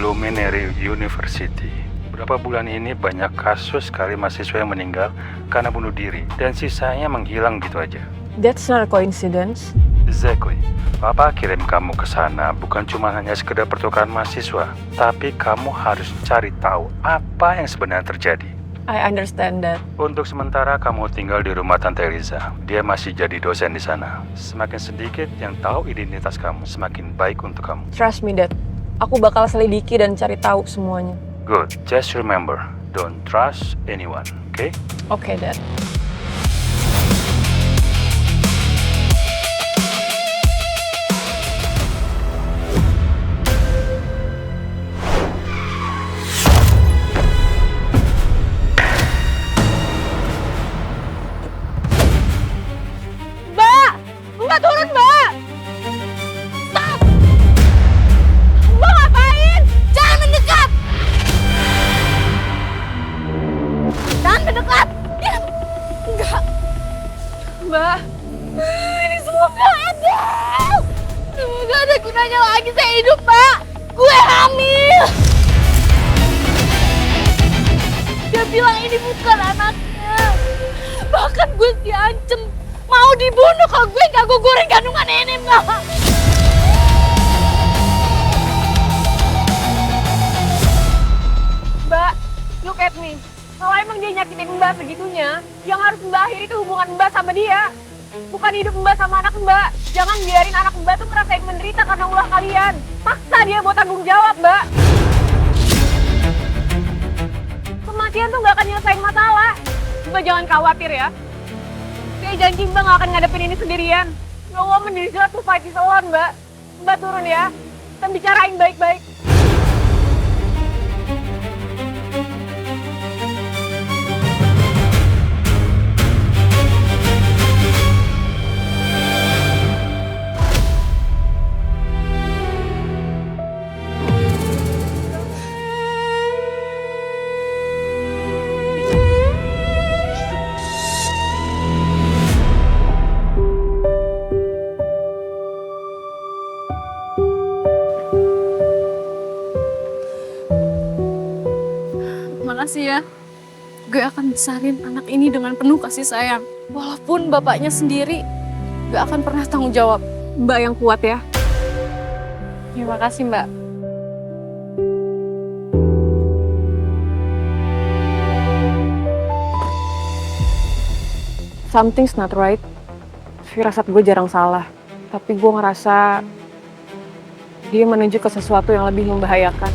Luminary University. Beberapa bulan ini banyak kasus sekali mahasiswa yang meninggal karena bunuh diri dan sisanya menghilang gitu aja. That's not a coincidence. Exactly. Papa kirim kamu ke sana bukan cuma hanya sekedar pertukaran mahasiswa, tapi kamu harus cari tahu apa yang sebenarnya terjadi. I understand that. Untuk sementara kamu tinggal di rumah Tante Eliza. Dia masih jadi dosen di sana. Semakin sedikit yang tahu identitas kamu, semakin baik untuk kamu. Trust me, Dad. Aku bakal selidiki dan cari tahu semuanya. Good. Just remember, don't trust anyone, okay? Oke, Dad. Mbak, turun, Mbak! Stop! Mbak, ngapain? Jangan mendekat! Jangan mendekat! Enggak. Mbak, ini semua gak adil! Gak ada gunanya lagi saya hidup, Mbak! Gue hamil! Dia bilang ini bukan anaknya. Bahkan gue diancem mau dibunuh kalau gue gak gugurin kandungan ini, Mbak. Mbak, look at me. Kalau emang dia nyakitin Mbak segitunya, yang harus Mbak akhiri itu hubungan Mbak sama dia. Bukan hidup Mbak sama anak Mbak. Jangan biarin anak Mbak tuh ngerasain menderita karena ulah kalian. Paksa dia buat tanggung jawab, Mbak. Kematian tuh gak akan nyelesain masalah. Mbak jangan khawatir ya. Saya janji Mbak gak akan ngadepin ini sendirian. No woman deserves to fight this alone, Mbak. Mbak turun ya. Kita bicarain baik-baik. Makasih ya. Gue akan besarin anak ini dengan penuh kasih sayang. Walaupun bapaknya sendiri gak akan pernah tanggung jawab. Mbak yang kuat ya. Terima kasih, Mbak. Something's not right. Firasat gue jarang salah. Tapi gue ngerasa dia menuju ke sesuatu yang lebih membahayakan.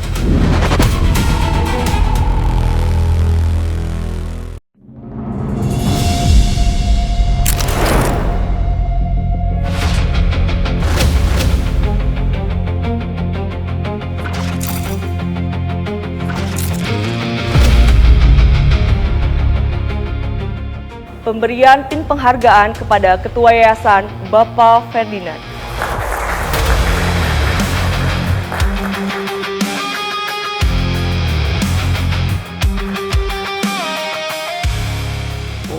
Pemberian pin penghargaan kepada Ketua Yayasan Bapak Ferdinand.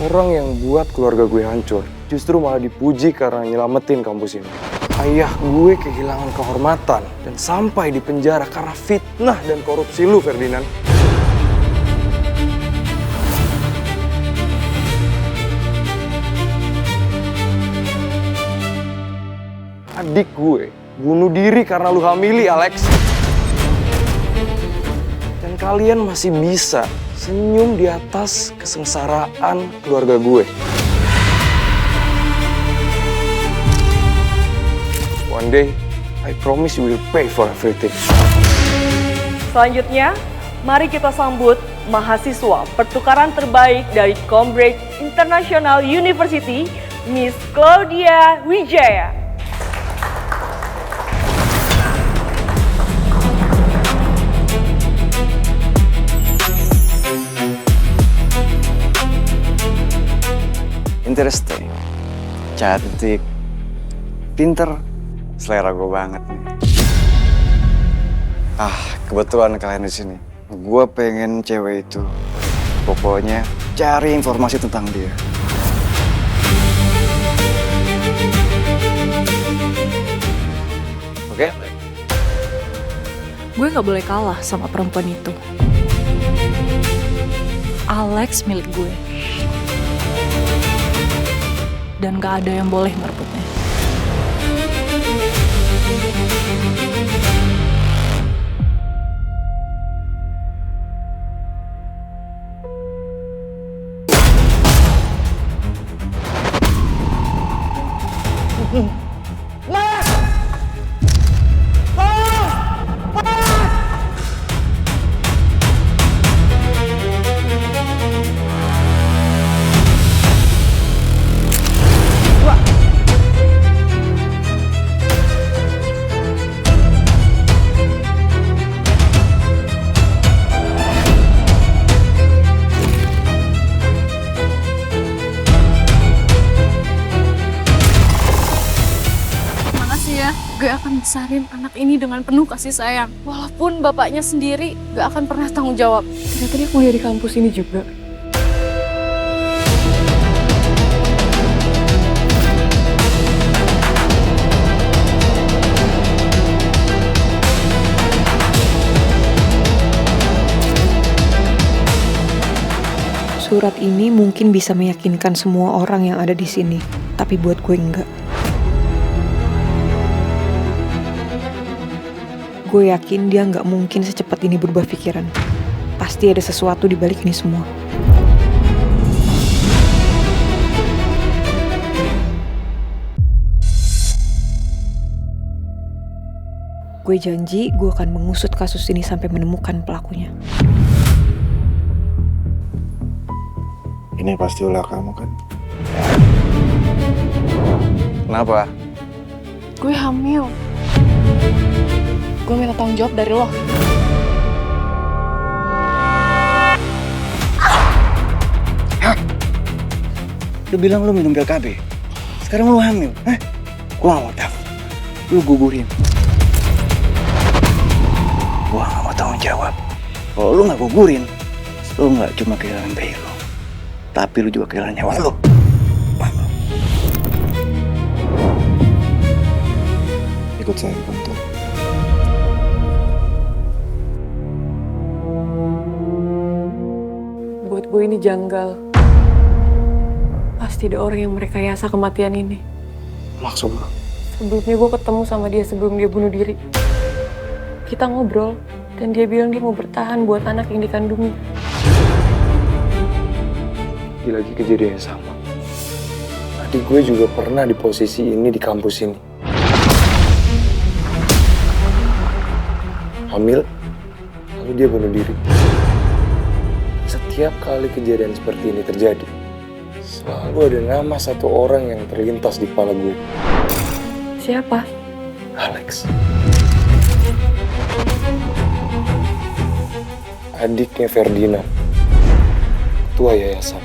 Orang yang buat keluarga gue hancur, justru malah dipuji karena nyelamatin kampus ini. Ayah gue kehilangan kehormatan dan sampai di penjara karena fitnah dan korupsi lu, Ferdinand. Adik gue bunuh diri karena lu hamili, Alex. Dan kalian masih bisa senyum di atas kesengsaraan keluarga gue. One day, I promise you will pay for everything. Selanjutnya, mari kita sambut mahasiswa pertukaran terbaik dari Cambridge International University, Miss Claudia Wijaya. Interesting, cantik, pinter, selera gue banget nih. Kebetulan kalian di sini. Gue pengen cewek itu. Pokoknya cari informasi tentang dia. Oke? Gue gak boleh kalah sama perempuan itu. Alex milik gue. Dan gak ada yang boleh merebutnya. Gue akan besarin anak ini dengan penuh kasih sayang. Walaupun bapaknya sendiri gak akan pernah tanggung jawab. Ternyata dia kuliah di kampus ini juga. Surat ini mungkin bisa meyakinkan semua orang yang ada di sini, tapi buat gue enggak. Gue yakin dia nggak mungkin secepat ini berubah pikiran. Pasti ada sesuatu di balik ini semua. Gue janji gue akan mengusut kasus ini sampai menemukan pelakunya. Ini pasti ulah kamu kan? Kenapa? Gue hamil. Gue minta tanggung jawab dari lo. Hah? Lu bilang lu minum pil KB. Sekarang lu hamil. Hah? Gua gak mau tahu. Lu gugurin. Gua gak mau tanggung jawab. Kalau lu gak gugurin, lu gak cuma kehilangan bayi lu, tapi lu juga kehilangan nyawa lu. Ikut saya ke kantor. Buat gue ini janggal. Pasti ada orang yang merekayasa kematian ini. Maksud lu? Sebelumnya gue ketemu sama dia sebelum dia bunuh diri. Kita ngobrol, dan dia bilang dia mau bertahan buat anak yang dikandungnya. Lagi kejadian yang sama. Adik gue juga pernah di posisi ini di kampus ini. Hamil, lalu dia bunuh diri. Setiap kali kejadian seperti ini terjadi, selalu ada nama satu orang yang terlintas di kepala gue. Siapa? Alex. Adiknya Ferdinand, ketua yayasan.